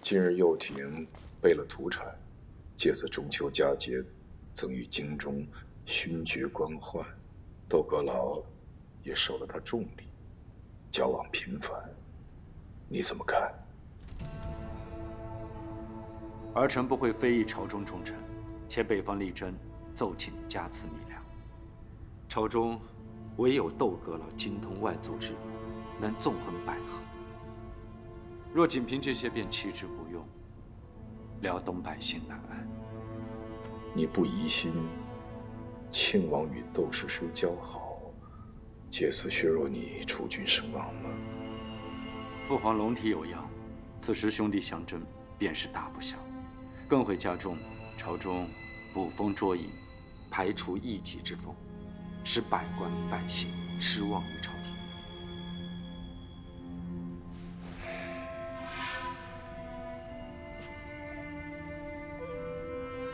今日右廷备了土产，借此中秋佳节，赠予京中勋爵官宦。窦阁老也受了他重礼，交往频繁。你怎么看？儿臣不会非议朝中重臣，且北方力争奏请加赐米粮。朝中唯有窦阁老精通外族之语，能纵横捭阖。若仅凭这些便弃之不用，辽东百姓难安。你不疑心庆王与窦师叔交好，借此削弱你储君声望吗？父皇龙体有恙，此时兄弟相争便是大不祥，更会加重朝中捕风捉影、排除异己之风，使百官百姓失望于朝廷。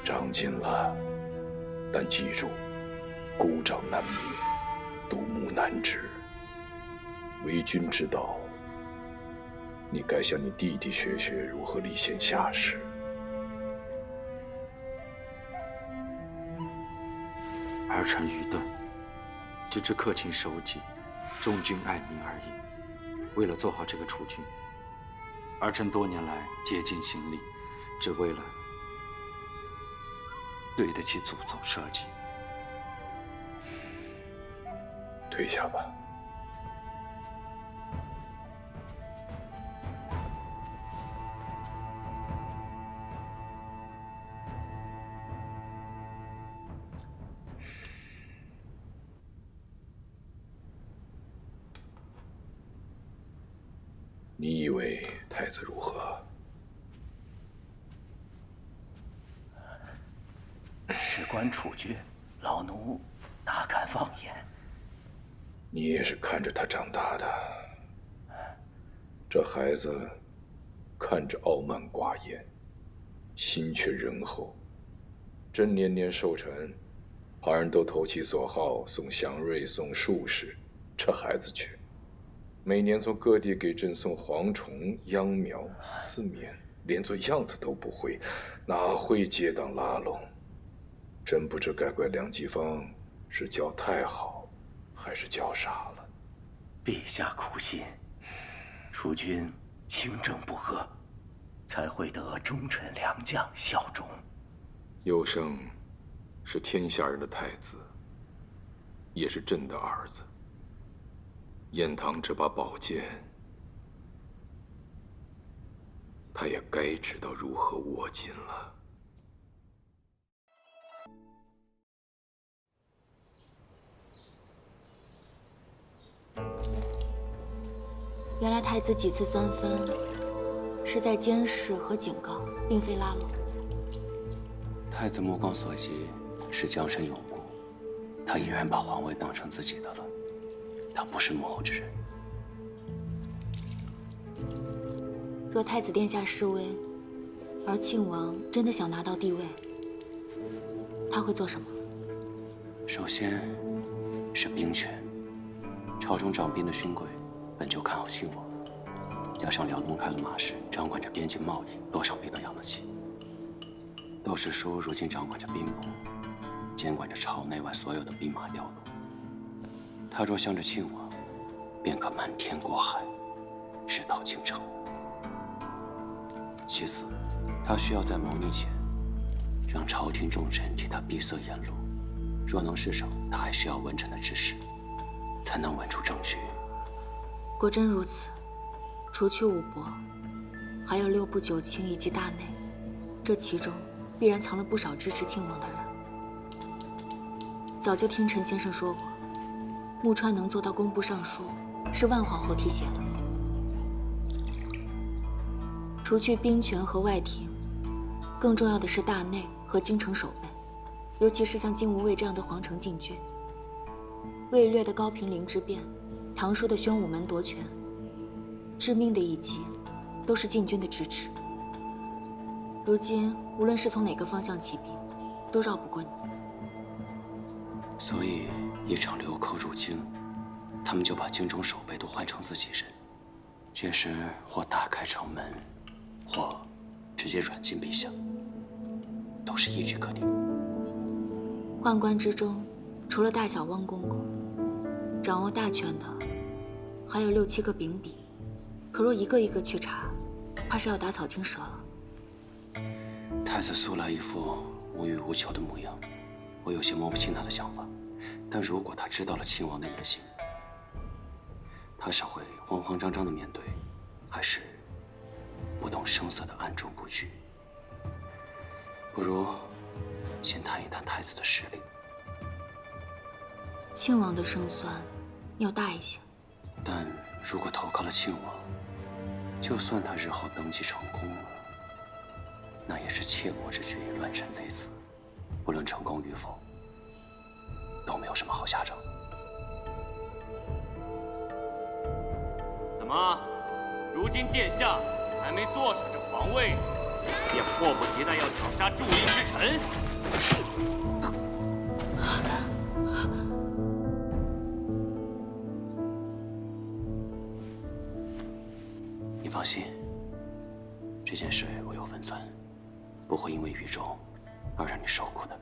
长进了，但记住，孤掌难鸣，独木难支。为君之道，你该向你弟弟学学如何立宪下士。儿臣愚钝，只知恪勤守己，忠君爱民而已。为了做好这个储君，儿臣多年来竭尽心力，只为了对得起祖宗社稷。退下吧。你以为太子如何？事关储君，老奴哪敢妄言？你也是看着他长大的，这孩子看着傲慢寡言，心却仁厚。朕年年寿辰，旁人都投其所好，送祥瑞，送术士，这孩子却每年从各地给朕送蝗虫、秧苗、丝棉，连做样子都不会，哪会结党拉拢？真不知该怪梁吉芳是教太好，还是教傻了。陛下苦心，储君清正不阿，才会得忠臣良将效忠。佑圣是天下人的太子，也是朕的儿子。燕堂这把宝剑，他也该知道如何握紧了。原来太子几次三分，是在监视和警告，并非拉拢。太子目光所及是江山永固，他依然把皇位当成自己的了。他不是母后之人。若太子殿下示威，而庆王真的想拿到帝位，他会做什么？首先是兵权，朝中掌兵的勋贵本就看好庆王，加上辽东开了马市，掌管着边境贸易，多少兵都养得起。窦氏叔如今掌管着兵部，监管着朝内外所有的兵马调度。他若向着庆王，便可瞒天过海，直捣京城。其次，他需要在谋逆前，让朝廷重臣替他闭塞言路。若能事成，他还需要文臣的支持，才能稳住政局。果真如此，除去武伯，还有6部9卿以及大内，这其中必然藏了不少支持庆王的人。早就听陈先生说过，穆川能做到工部尚书，是万皇后提携的。除去兵权和外廷，更重要的是大内和京城守备，尤其是像金无畏这样的皇城禁军。魏略的高平陵之变，唐叔的宣武门夺权，致命的一击，都是禁军的支持。如今无论是从哪个方向起兵，都绕不过你。所以一场流寇入京，他们就把京中守备都换成自己人，届时或大开城门，或直接软禁陛下，都是一举可定。宦官之中，除了大小汪公公，掌握大权的还有6、7个秉笔。可若一个一个去查，怕是要打草惊蛇了。太子素来一副无欲无求的模样，我有些摸不清他的想法。但如果他知道了亲王的野心，他是会慌慌张张的面对，还是不动声色的暗中布局？不如先谈一谈太子的实力。亲王的胜算要大一些。但如果投靠了亲王，就算他日后登基成功了，那也是窃国之举，乱臣贼子，不论成功与否，都没有什么好下场。怎么，如今殿下还没坐上这皇位，便迫不及待要绞杀伫立之臣？你放心，这件事我有分寸，不会因为愚忠而让你受苦的。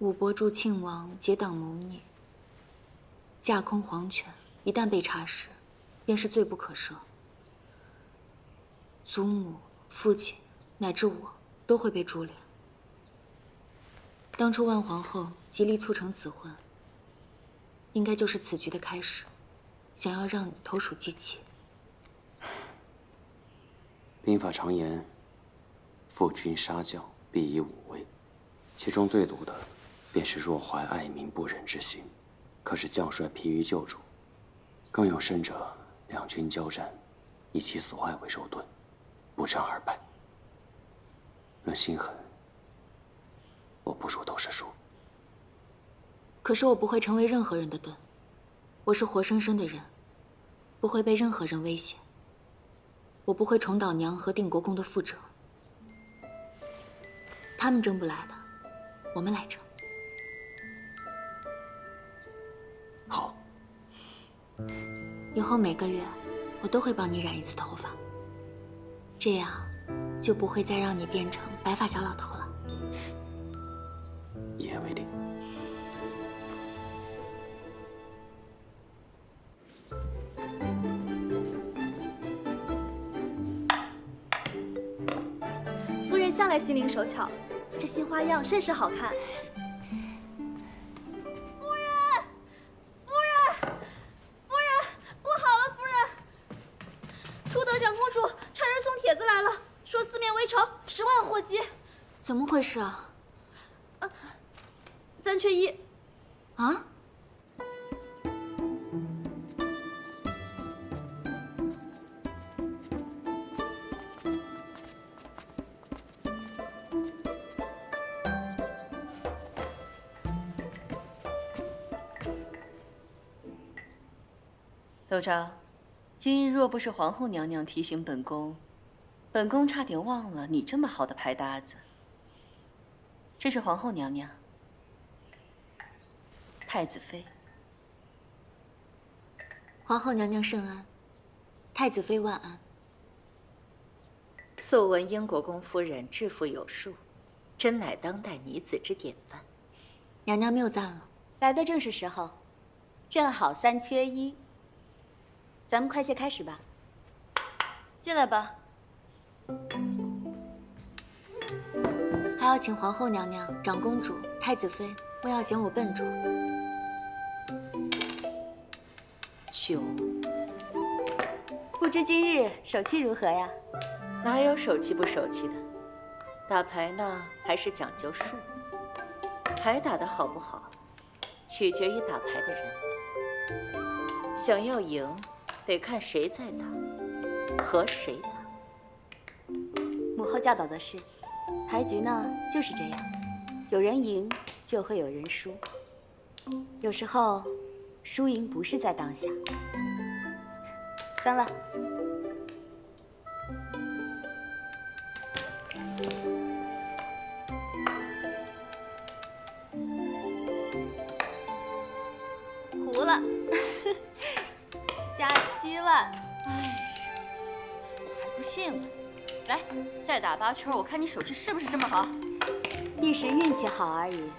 武伯助庆王结党谋逆，架空皇权，一旦被查实，便是罪不可赦。祖母、父亲乃至我都会被株连。当初万皇后极力促成此婚，应该就是此局的开始，想要让你投鼠忌器。兵法常言：“负君杀将，必以武威。”其中最毒的，便是若怀爱民不仁之心，可使将帅疲于救主；更有甚者，两军交战，以其所爱为肉盾，不战而败。论心狠，我不如都是输。可是我不会成为任何人的盾，我是活生生的人，不会被任何人威胁。我不会重蹈娘和定国公的覆辙。他们争不来的，我们来争。好，以后每个月我都会帮你染一次头发，这样就不会再让你变成白发小老头了。一言为定。夫人向来心灵手巧，这新花样甚是好看。怎么回事啊？3缺1。啊？窦昭，今日若不是皇后娘娘提醒本宫，本宫差点忘了你这么好的牌搭子。这是皇后娘娘，太子妃。皇后娘娘圣安，太子妃万安。素闻英国公夫人致富有术，真乃当代女子之典范。娘娘谬赞了，来的正是时候，正好3缺1，咱们快些开始吧。进来吧。还要请皇后娘娘、长公主、太子妃，莫要嫌我笨拙。9。不知今日手气如何呀？哪有手气不手气的？打牌呢，还是讲究术。牌打得好不好，取决于打牌的人。想要赢，得看谁在打，和谁打。母后教导的是，牌局呢就是这样，有人赢就会有人输。有时候，输赢不是在当下。3万。胡了。兴了。来，再打8圈，我看你手气是不是这么好？一时运气好而已。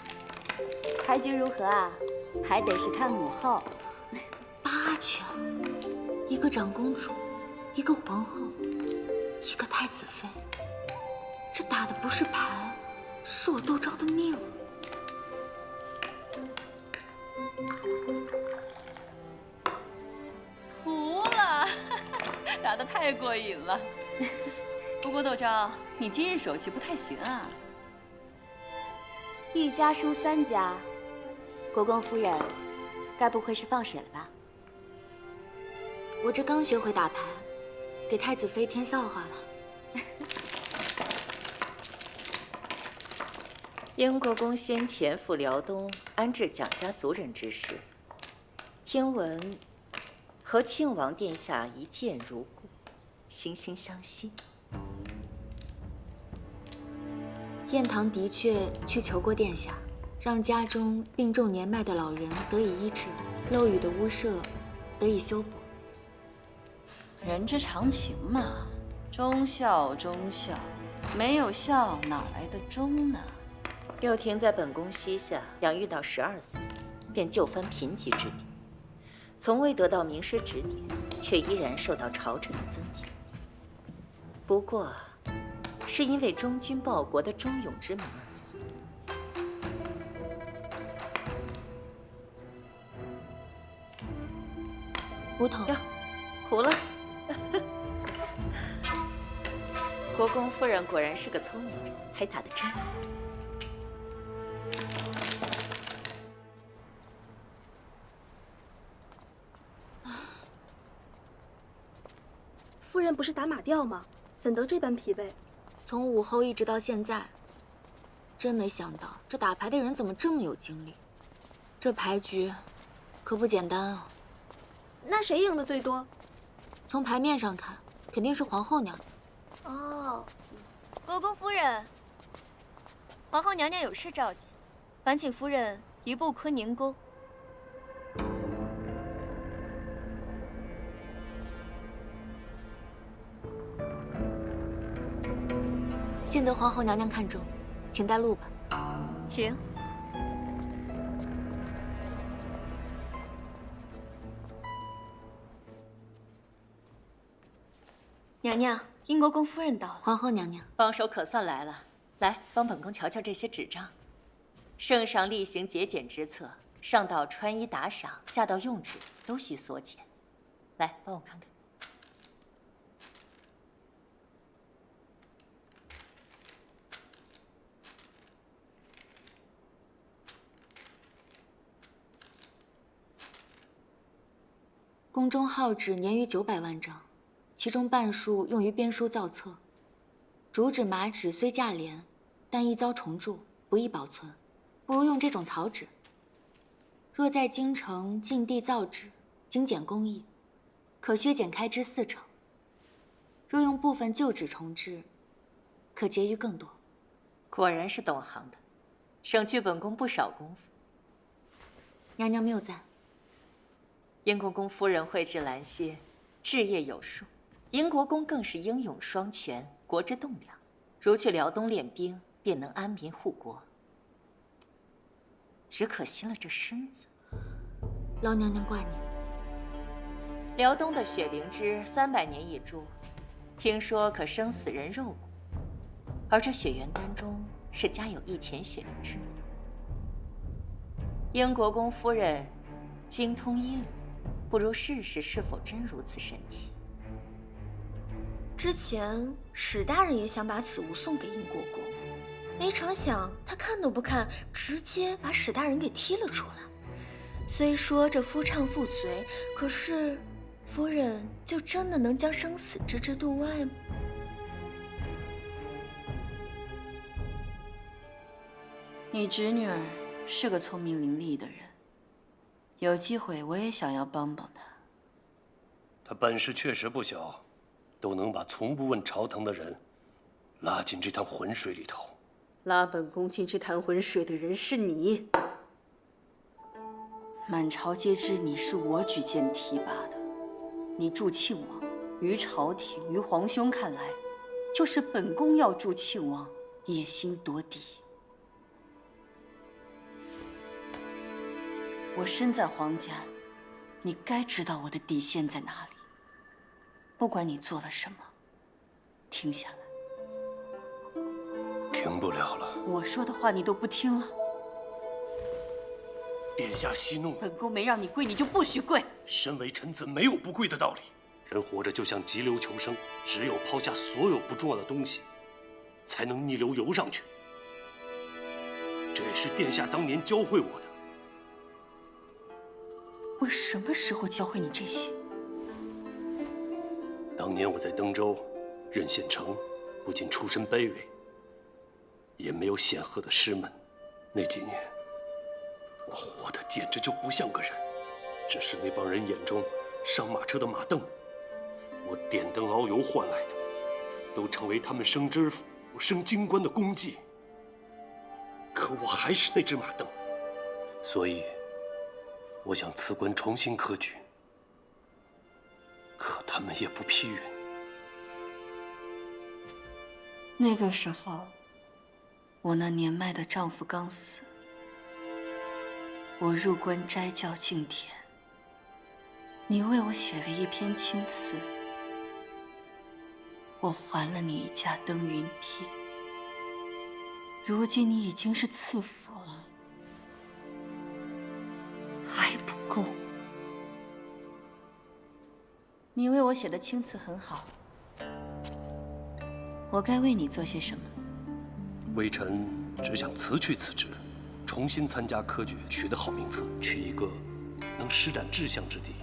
牌局如何啊？还得是看母后。8圈，一个长公主，一个皇后，一个太子妃，这打的不是牌，是我窦昭的命。服了，打得太过瘾了。不过窦昭，你今日手气不太行啊。1家输3家，国公夫人，该不会是放水了吧？我这刚学会打牌，给太子妃添笑话了。燕国公先前赴辽东安置蒋家族人之事，听闻和庆王殿下一见如故，惺惺相惜。燕唐的确去求过殿下，让家中病重年迈的老人得以医治，漏雨的屋舍得以修补。人之常情嘛，忠孝忠孝，没有孝哪来的忠呢？幼婷在本宫膝下养育到12岁，便就藩贫瘠之地，从未得到名师指点，却依然受到朝臣的尊敬。不过，是因为忠君报国的忠勇之名而已。胡同哟，糊了。国公夫人果然是个聪明人，还打得真好。夫人不是打马吊吗？怎得这般疲惫？从午后一直到现在，真没想到这打牌的人怎么这么有精力。这牌局可不简单啊。那谁赢的最多？从牌面上看，肯定是皇后娘娘。哦，国公夫人，皇后娘娘有事召集，烦请夫人移步坤宁宫。幸得皇后娘娘看中，请带路吧。请。娘娘，英国公夫人到了。皇后娘娘，帮手可算来了，来帮本宫瞧瞧这些纸张。圣上厉行节俭之策，上到穿衣打赏，下到用纸，都需缩减。来，帮我看看。宫中号纸年逾900万张，其中半数用于编书造册。竹纸、麻纸虽价廉，但易遭虫蛀，不易保存，不如用这种草纸。若在京城禁地造纸，精简工艺，可削减开支40%。若用部分旧纸重制，可节余更多。果然是懂行的，省去本宫不少功夫。娘娘谬赞。英国公夫人绘制兰歇，志业有数；英国公更是英勇双全，国之栋梁。如去辽东练兵，便能安民护国。只可惜了这身子。劳娘娘挂念。辽东的雪灵芝300年一株，听说可生死人肉骨，而这雪元丹中是加有1钱雪灵芝。英国公夫人精通医理，不如试试是否真如此神奇。之前史大人也想把此物送给英国公，没成想他看都不看，直接把史大人给踢了出来。虽说这夫唱妇随，可是夫人就真的能将生死置之度外吗？你侄女儿是个聪明伶俐的人，有机会我也想要帮帮她。她本事确实不小，都能把从不问朝堂的人拉进这潭浑水里头。拉本宫进这潭浑水的人是你。满朝皆知你是我举荐提拔的，你助庆王，于朝廷、于皇兄看来，就是本宫要助庆王，野心多低。我身在皇家，你该知道我的底线在哪里。不管你做了什么，停下来。停不了了。我说的话你都不听了。殿下息怒，本宫没让你跪，你就不许跪。身为臣子，没有不跪的道理。人活着就像急流求生，只有抛下所有不重要的东西，才能逆流游上去。这也是殿下当年教会我的。我什么时候教会你这些？当年我在登州任县丞，不仅出身卑微，也没有显赫的师门。那几年，我活得简直就不像个人，只是那帮人眼中上马车的马镫，我点灯熬油换来的，都成为他们升知府、升京官的功绩。可我还是那只马镫，所以我想辞官重新科举，可他们也不批允。那个时候，我那年迈的丈夫刚死，我入关斋教敬天，你为我写了一篇青词，我还了你一架登云梯。如今你已经是赐府了，还不够。你为我写的青词很好，我该为你做些什么？微臣只想辞去此职，重新参加科举，取得好名次，去一个能施展志向之地。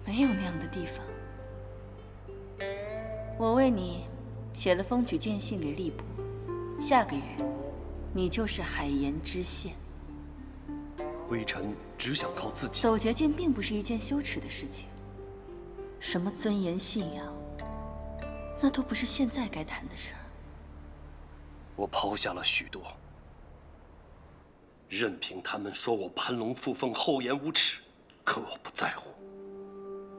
没有那样的地方。我为你写了封举荐信给吏部，下个月你就是海盐知县。微臣只想靠自己。走捷径并不是一件羞耻的事情。什么尊严、信仰，那都不是现在该谈的事儿。我抛下了许多，任凭他们说我攀龙附凤、厚颜无耻，可我不在乎。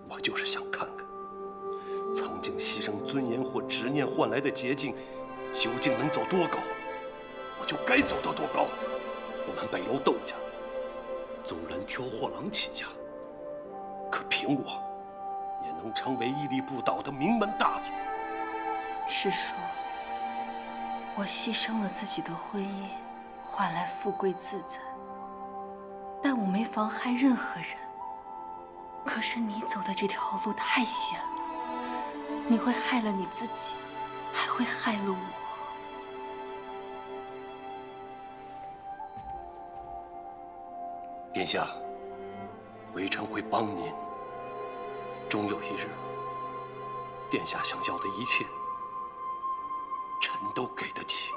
我就是想看看，曾经牺牲尊严或执念换来的捷径，究竟能走多高，我就该走到多高。我们北楼窦家，纵然挑货郎起家，可凭我，也能成为屹立不倒的名门大族。师叔，我牺牲了自己的婚姻，换来富贵自在，但我没妨害任何人。可是你走的这条路太险了，你会害了你自己，还会害了我。殿下，微臣会帮您。终有一日，殿下想要的一切，臣都给得起。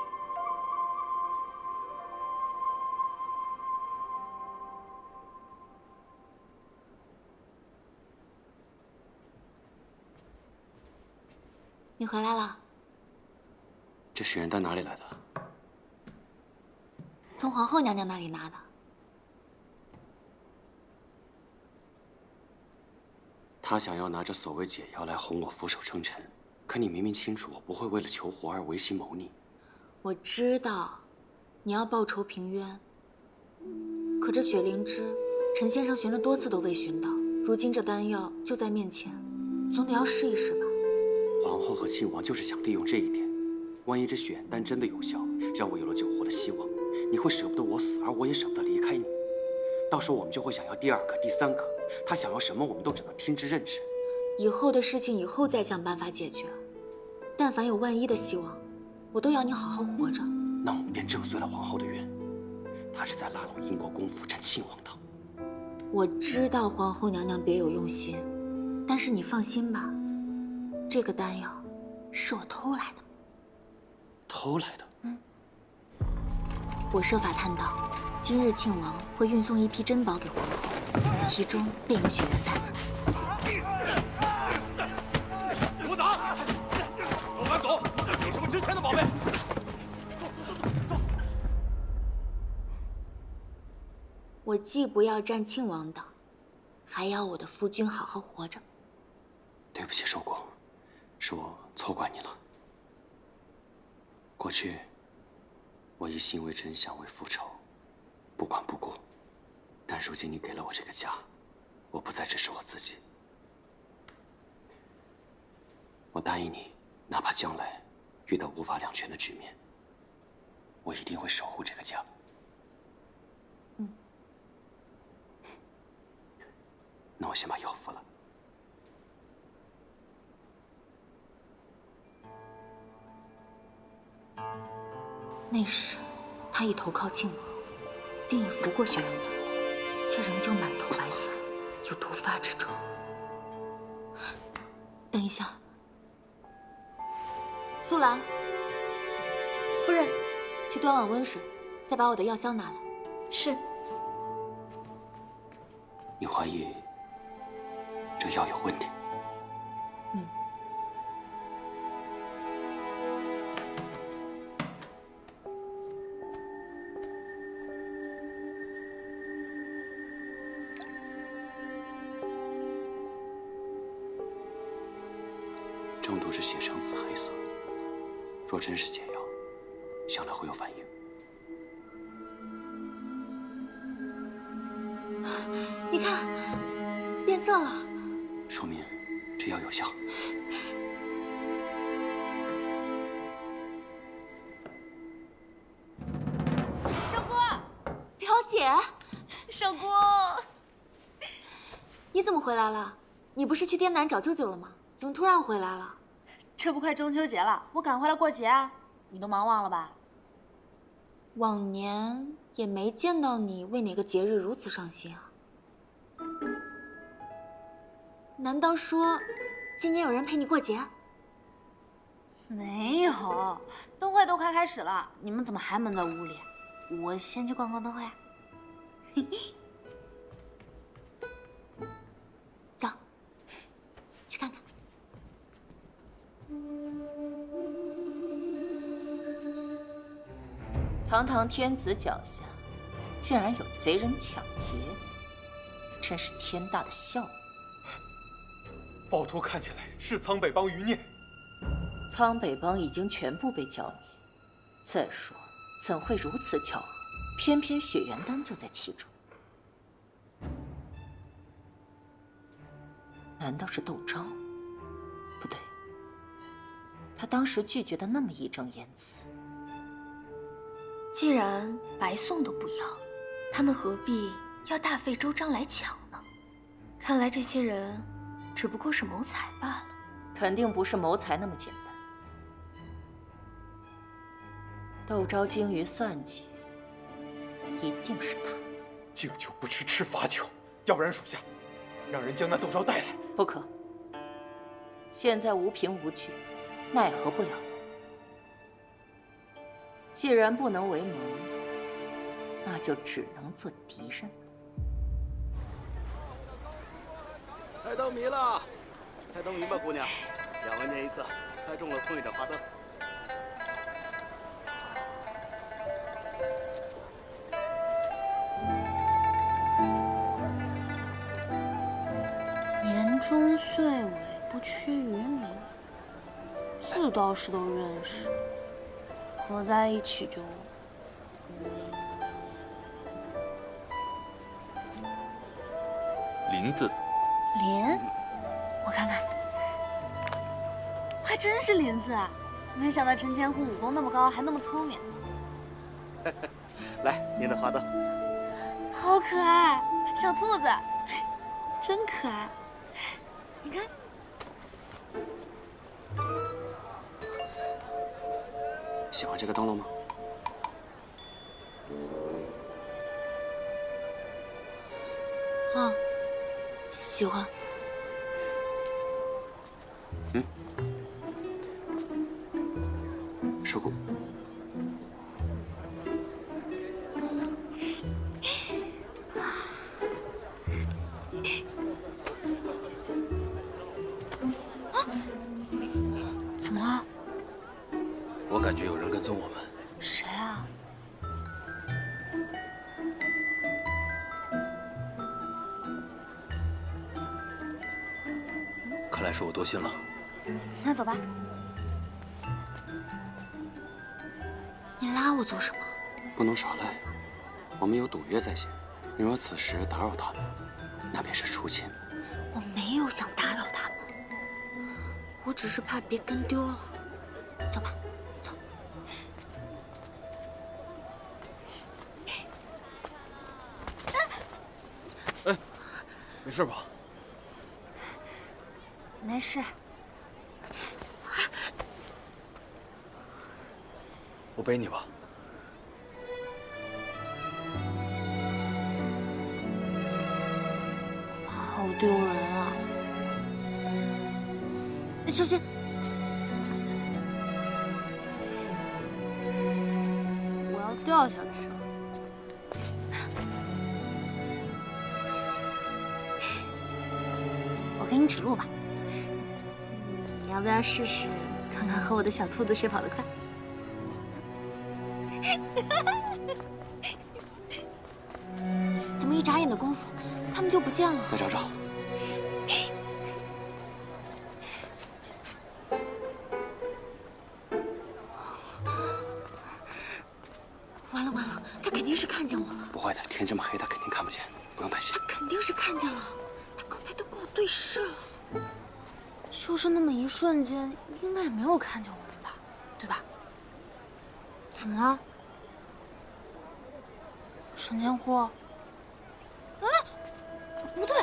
你回来了？这许愿单哪里来的？从皇后娘娘那里拿的。他想要拿着所谓解药来哄我俯首称臣，可你明明清楚我不会为了求活而违心谋逆。我知道，你要报仇平冤。可这雪灵芝，陈先生寻了多次都未寻到，如今这丹药就在面前，总得要试一试吧。皇后和亲王就是想利用这一点，万一这血眼丹真的有效，让我有了救活的希望，你会舍不得我死，而我也舍不得离开你。到时候我们就会想要第二颗、第三颗，他想要什么，我们都只能听之任之。以后的事情以后再想办法解决，但凡有万一的希望，我都要你好好活着。那我们便震碎了皇后的愿，她是在拉拢英国公府占亲王党。我知道皇后娘娘别有用心，但是你放心吧，这个丹药是我偷来的。偷来的？我设法探到，今日庆王会运送一批珍宝给皇后，其中便有雪原丹。给我打！都赶走！有什么值钱的宝贝？走！我既不要占庆王党，还要我的夫君好好活着。对不起，寿国，是我错怪你了。过去，我以信为真相为复仇，不管不顾。但如今你给了我这个家，我不再只是我自己。我答应你，哪怕将来遇到无法两全的局面，我一定会守护这个家。那我先把药服了。那时，他已投靠靖王，定已服过轩辕段，却仍旧满头白发，有毒发之状。等一下，苏兰，夫人，去端碗温水，再把我的药箱拿来。是。你怀疑这药有问题？中毒时血呈紫黑色，若真是解药，想来会有反应。你看，变色了，说明这药有效。少姑，表姐，少姑，你怎么回来了？你不是去滇南找舅舅了吗？怎么突然回来了？这不快中秋节了，我赶回来过节啊！你都忙忘了吧？往年也没见到你为哪个节日如此上心啊。难道说，今年有人陪你过节？没有，灯会都快开始了，你们怎么还闷在屋里？我先去逛逛灯会啊。走，去看看。堂堂天子脚下，竟然有贼人抢劫，真是天大的笑话。暴徒看起来是苍北帮余孽，苍北帮已经全部被剿灭。再说，怎会如此巧合？偏偏雪原丹就在其中。难道是窦昭？不对，他当时拒绝的那么义正言辞。既然白送都不要，他们何必要大费周章来抢呢？看来这些人只不过是谋财罢了。肯定不是谋财那么简单。窦昭精于算计，一定是他。敬酒不吃吃罚酒，要不然属下让人将那窦昭带来。不可。现在无凭无据，奈何不了他。既然不能为盟，那就只能做敌人。猜灯谜了，猜灯谜吧，姑娘。2文念一次，猜中了送一盏花灯。年终岁尾不屈于民，字倒是都认识，合在一起就……林字。林，我看看，还真是林字啊！没想到陈千户武功那么高，还那么聪明。来，您的花灯。好可爱，小兔子，真可爱。你看，喜欢这个灯笼吗？啊，喜欢。收骨。怎么了？我感觉有人跟踪我们。谁啊？看来是我多心了。那走吧。你拉我做什么？不能耍赖，我们有赌约在先。你若此时打扰他们，那便是出侵。我没有想打扰他们，我只是怕别跟丢了。走吧，走。哎，没事吧？没事。我背你吧。好丢人啊！小心！我要掉下去了。我给你指路吧。你要不要试试看看和我的小兔子谁跑得快？怎么一眨眼的功夫，他们就不见了？再找找。完了完了，他肯定是看见我了。不会的，天这么黑，他肯定看不见，不用担心。他肯定是看见了，他刚才都跟我对视了。就是那么一瞬间，应该也没有看见我们吧，对吧？怎么了？陈千户？哎，不对，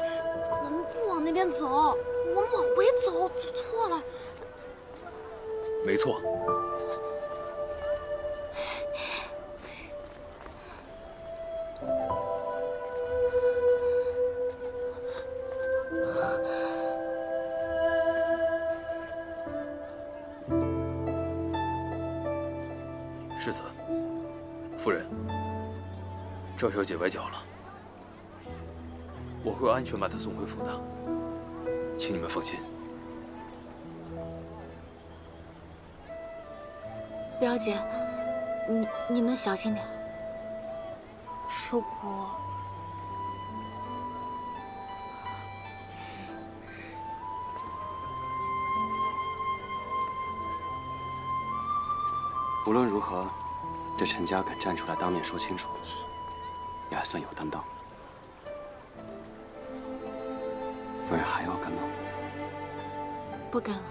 我们不往那边走，我们往回走，走错了。没错。世子，夫人，赵小姐崴脚了，我会安全把她送回府的，请你们放心。表姐，你们小心点。寿姑，无论如何，这陈家敢站出来当面说清楚，也还算有担当。夫人还要跟吗？不跟了。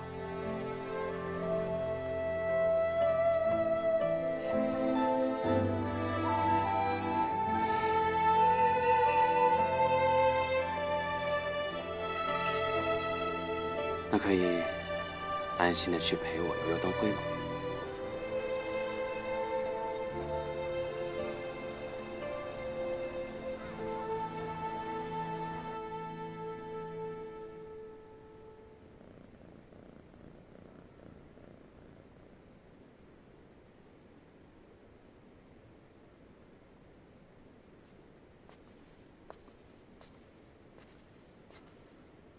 那可以安心的去陪我游游灯会吗？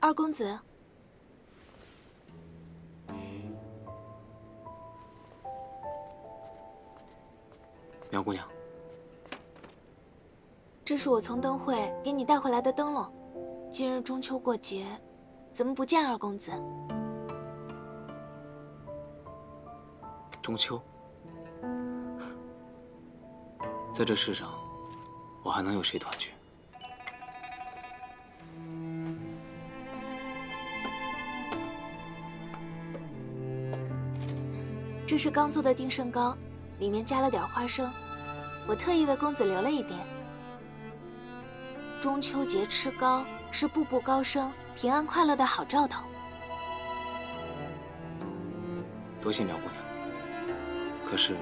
二公子，苗姑娘，这是我从灯会给你带回来的灯笼。今日中秋过节，怎么不见二公子？中秋，在这世上，我还能有谁团聚？这是刚做的定胜糕，里面加了点花生，我特意为公子留了一点。中秋节吃糕是步步高升、平安快乐的好兆头。多谢苗姑娘。可是，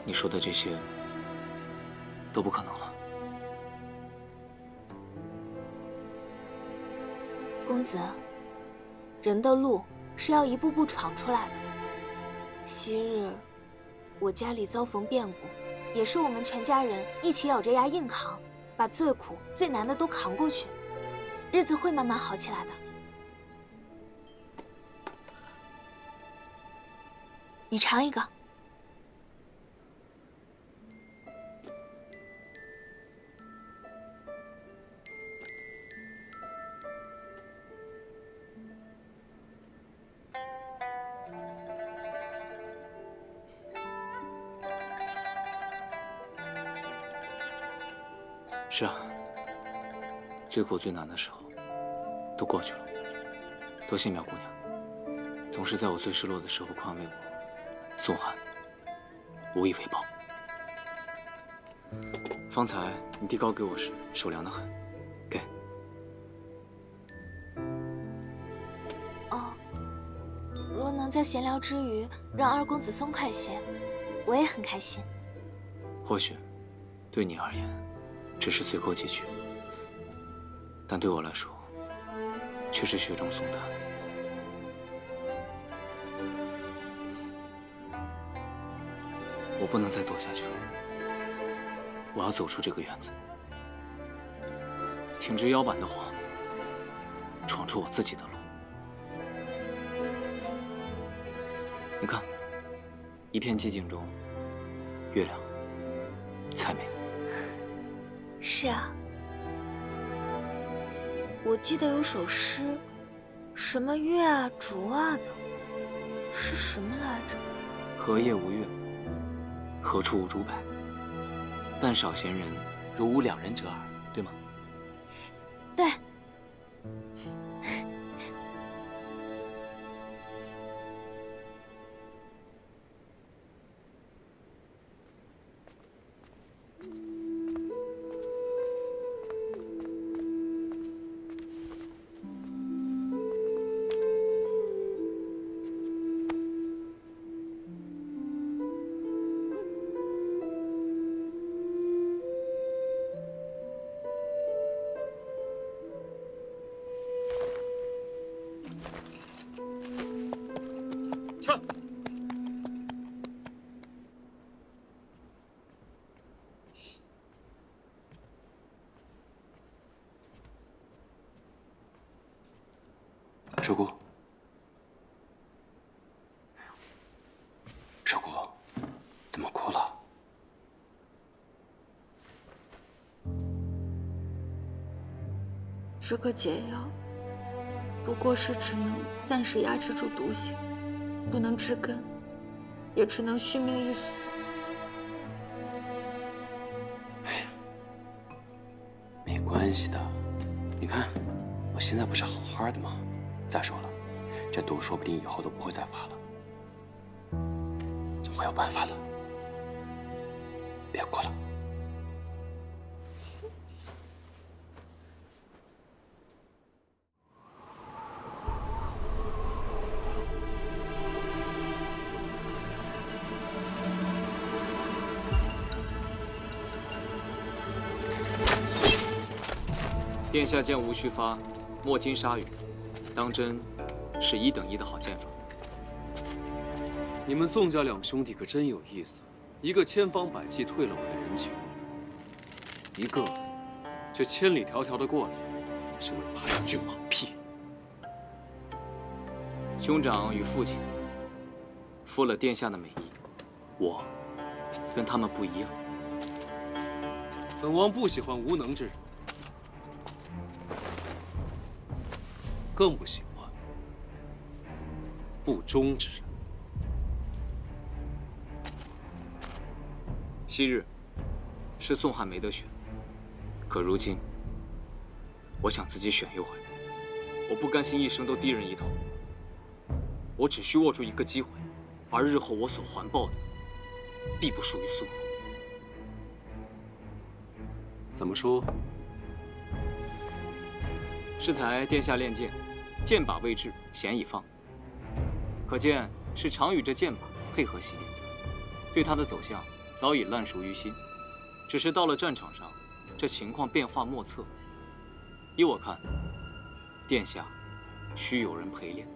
你说的这些都不可能了。公子，人的路是要一步步闯出来的。昔日，我家里遭逢变故，也是我们全家人一起咬着牙硬扛，把最苦、最难的都扛过去，日子会慢慢好起来的。你尝一个。是啊，最苦最难的时候都过去了。多谢苗姑娘，总是在我最失落的时候宽慰我。宋寒，无以为报。方才你递糕给我时，手凉得很，给。哦，若能在闲聊之余让二公子松快些，我也很开心。或许，对你而言，只是随口几句，但对我来说，却是雪中送炭。我不能再躲下去了，我要走出这个院子，挺直腰板的活，闯出我自己的路。你看，一片寂静中，月亮才美。是啊，我记得有首诗，什么月啊、竹啊的，是什么来着？荷叶无月，何处无竹柏？但少闲人，如无两人者耳，对吗？对。守姑，守姑，怎么哭了？这个解药不过是只能暂时压制住毒性，不能治根，也只能续命一时。没关系的，你看，我现在不是好好的吗？再说了，这毒说不定以后都不会再发了，总会有办法的。别哭了。殿下剑无虚发，莫经沙语，当真是1等1的好剑法。你们宋家两兄弟可真有意思，一个千方百计退了我的人情，一个却千里迢迢的过来，是为拍君马屁。兄长与父亲负了殿下的美意，我跟他们不一样。本王不喜欢无能之人，更不喜欢不忠之人。昔日是宋汉没得选，可如今我想自己选一回。我不甘心一生都低人一头，我只需握住一个机会，而日后我所还报的必不属于宋。怎么说？适才殿下练剑，剑把未至，弦已放，可见是常与这剑把配合习练，对他的走向早已烂熟于心。只是到了战场上，这情况变化莫测。依我看，殿下需有人陪练，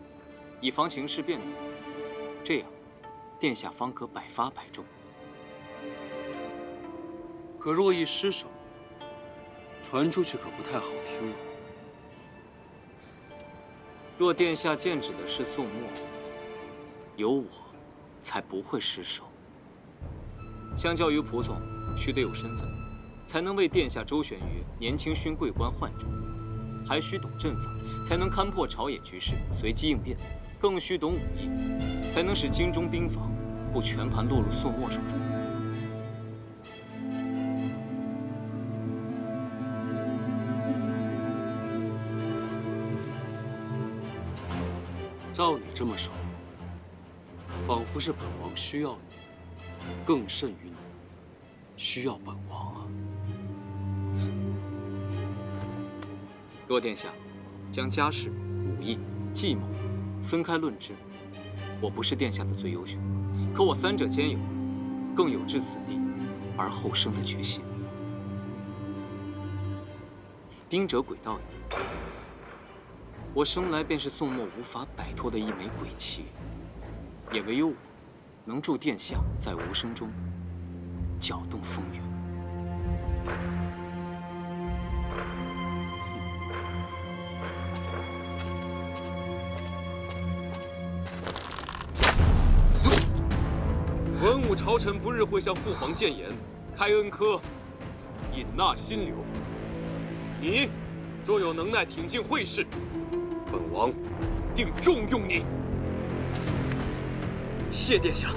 以防情势变动，这样殿下方可百发百中。可若一失手，传出去可不太好听啊。若殿下剑指的是宋墨，有我才不会失手。相较于仆从，须得有身份，才能为殿下周旋于年轻勋贵官宦中；还需懂阵法，才能勘破朝野局势，随机应变；更需懂武艺，才能使京中兵防不全盘落入宋墨手中。照你这么说，仿佛是本王需要你，更甚于你需要本王啊。若殿下将家世、武艺、计谋分开论之，我不是殿下的最优选，可我三者兼有，更有置此地而后生的决心。兵者诡道也，我生来便是宋墨无法摆脱的一枚诡旗，也唯有我能助殿下在无声中搅动风云。文武朝臣不日会向父皇谏言，开恩科，引纳新流。你若有能耐挺进会试，本王定重用你。谢殿下。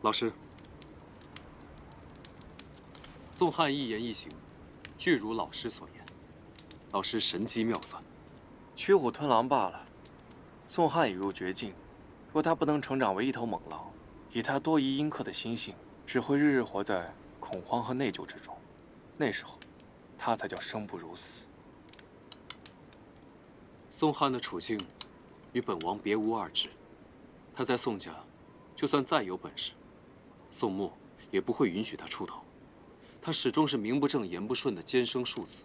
老师，宋汉一言一行，俱如老师所言。老师神机妙算，驱虎吞狼罢了。宋汉已入绝境，若他不能成长为一头猛狼，以他多疑阴刻的心性，只会日日活在恐慌和内疚之中。那时候，他才叫生不如死。宋汉的处境，与本王别无二致。他在宋家，就算再有本事，宋墨也不会允许他出头。他始终是名不正言不顺的监生庶子。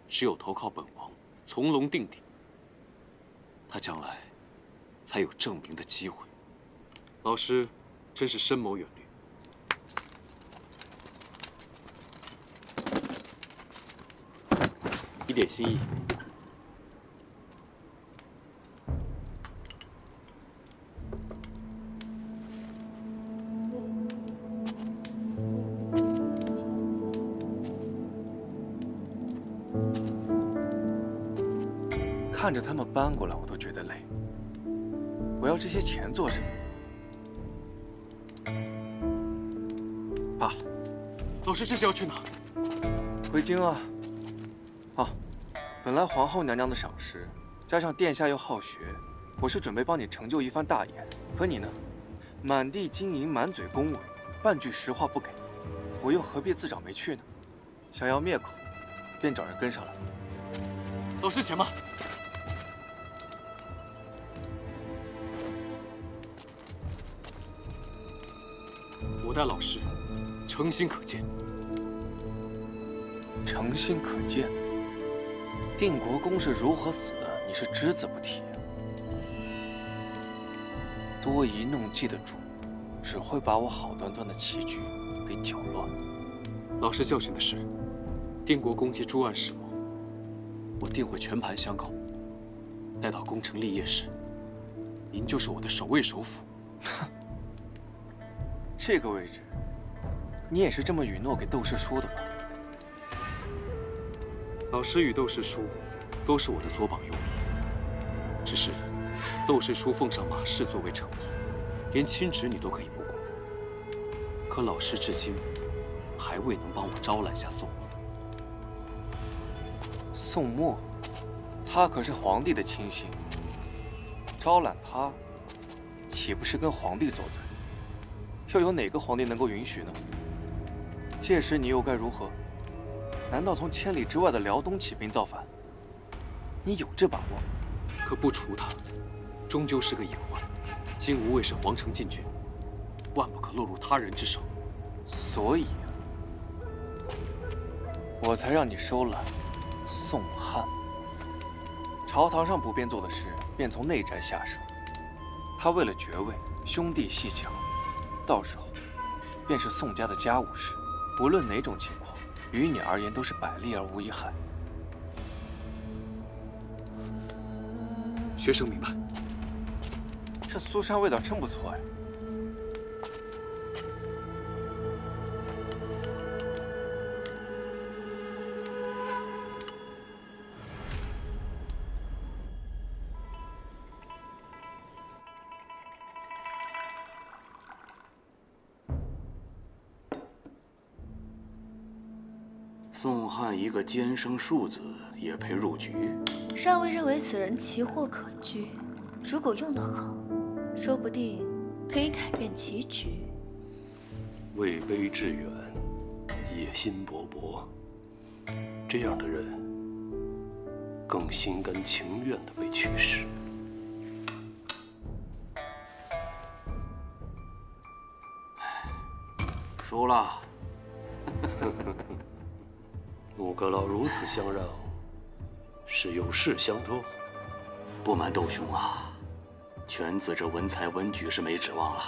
只有投靠本王，从容定定，他将来才有证明的机会。老师真是深谋远虑。一点心意。看着他们搬过来，我都觉得累。我要这些钱做什么？爸，老师这是要去哪？回京啊。啊，本来皇后娘娘的赏识，加上殿下又好学，我是准备帮你成就一番大业。可你呢，满地金银，满嘴恭维，半句实话不给，我又何必自找没趣呢？想要灭口，便找人跟上来。老师且慢。我待老师诚心可见。诚心可见。定国公是如何死的，你是只字不提。多疑弄忌的主，只会把我好端端的棋局给搅乱。老师教训的是，定国公及诸案始谋，我定会全盘相告。待到攻城立业时，您就是我的首位首辅。这个位置，你也是这么允诺给窦师叔的吗？老师与窦师叔都是我的左膀右臂，只是窦师叔奉上马氏作为诚意，连亲侄女都可以不顾。可老师至今还未能帮我招揽下宋墨。宋墨，他可是皇帝的亲信，招揽他，岂不是跟皇帝作对？又有哪个皇帝能够允许呢？届时你又该如何？难道从千里之外的辽东起兵造反？你有这把握？可不除他，终究是个隐患。金吾卫是皇城禁军，万不可落入他人之手。所以我才让你收揽宋汉。朝堂上不便做的事，便从内宅下手。他为了爵位，兄弟戏强，到时候便是宋家的家务事。无论哪种情况，于你而言都是百利而无一害。学生明白。这苏珊味道真不错哎。宋汉一个监生庶子也配入局？上尉认为此人奇货可居，如果用得好，说不定可以改变棋局。位卑志远，野心勃勃，这样的人更心甘情愿地被驱使。输了。穆阁老如此相让，是有事相托？不瞒窦兄啊，犬子这文才文举是没指望了。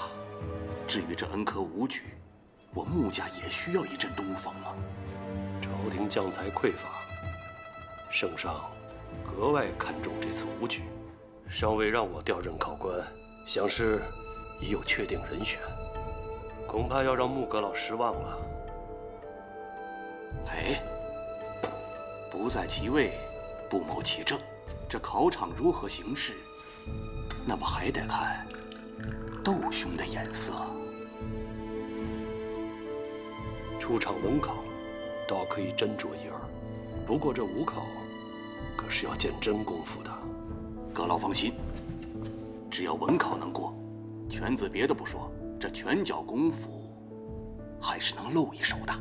至于这恩科武举，我穆家也需要一阵东风啊。朝廷将才匮乏，圣上格外看重这次武举，尚未让我调任考官，想是已有确定人选，恐怕要让穆阁老失望了。哎，不在其位，不谋其政，这考场如何行事，那么还得看窦兄的眼色。出场文考，倒可以斟酌一二，不过这武考，可是要见真功夫的。阁老放心，只要文考能过，犬子别的不说，这拳脚功夫还是能露一手的。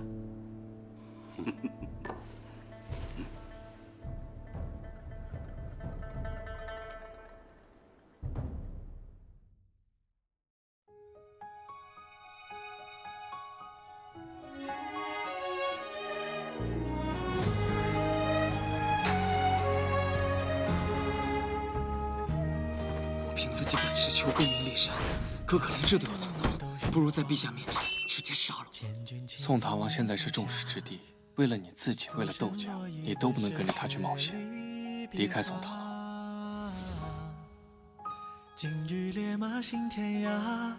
我凭自己本事求功名利山，可连这都要阻挠，不如在陛下面前直接杀了我。宋大王现在是众矢之的，为了你自己，为了窦家，你都不能跟着他去冒险，离开宋唐。今日烈马行天涯。